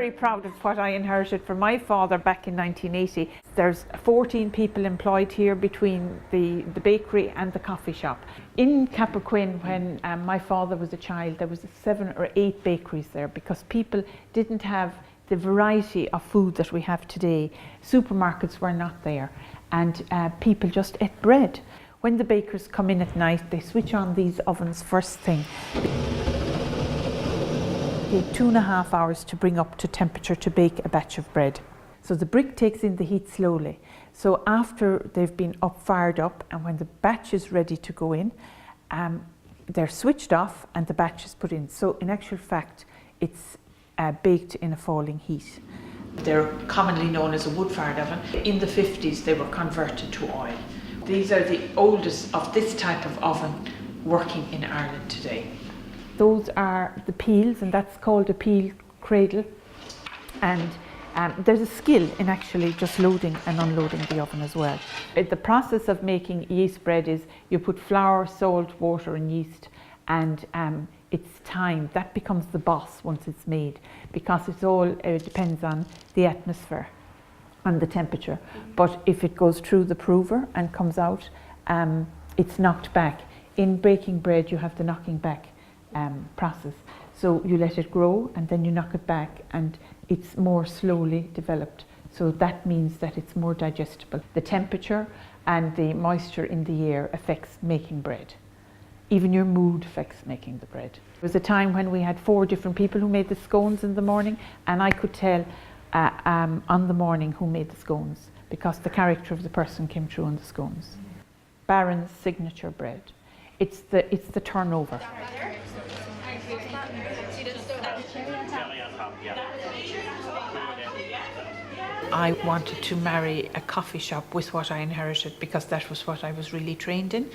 very proud of what I inherited from my father back in 1980. There's 14 people employed here between the bakery and the coffee shop. In Cappoquin, when my father was a child, there was 7 or 8 bakeries there because people didn't have the variety of food that we have today. Supermarkets were not there, and people just ate bread. When the bakers come in at night, they switch on these ovens first thing. It takes 2.5 hours to bring up to temperature to bake a batch of bread. So the brick takes in the heat slowly. So after they've been fired up, and when the batch is ready to go in, they're switched off and the batch is put in. So in actual fact, it's baked in a falling heat. They're commonly known as a wood-fired oven. In the 50s, they were converted to oil. These are the oldest of this type of oven working in Ireland today. Those are the peels, and that's called a peel cradle. And there's a skill in actually just loading and unloading the oven as well. The process of making yeast bread is you put flour, salt, water and yeast, and it's time. That becomes the boss once it's made, because it's all depends on the atmosphere and the temperature. But if it goes through the prover and comes out, it's knocked back. In baking bread, you have the knocking back process. So you let it grow and then you knock it back, and it's more slowly developed. So that means that it's more digestible. The temperature and the moisture in the air affects making bread. Even your mood affects making the bread. There was a time when we had 4 different people who made the scones in the morning, and I could tell on the morning who made the scones, because the character of the person came through on the scones. Barrons' signature bread. It's the turnover. I wanted to marry a coffee shop with what I inherited, because that was what I was really trained in.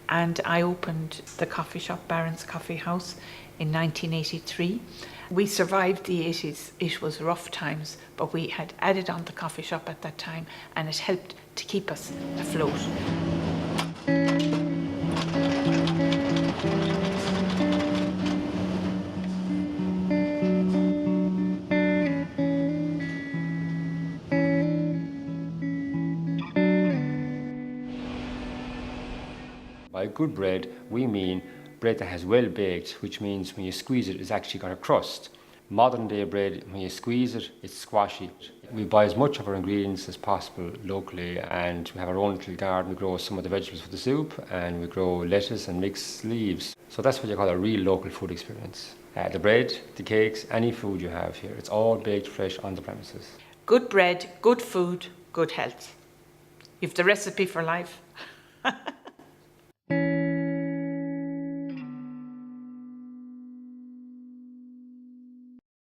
And I opened the coffee shop, Barrons Coffee House, in 1983. We survived the 80s. It was rough times, but we had added on the coffee shop at that time, and it helped to keep us afloat. By good bread, we mean bread that has well baked, which means when you squeeze it, it's actually got a crust. Modern day bread, when you squeeze it, it's squashy. We buy as much of our ingredients as possible locally, and we have our own little garden. We grow some of the vegetables for the soup, and we grow lettuce and mixed leaves. So that's what you call a real local food experience. The bread, the cakes, any food you have here, it's all baked fresh on the premises. Good bread, good food, good health. You've the recipe for life.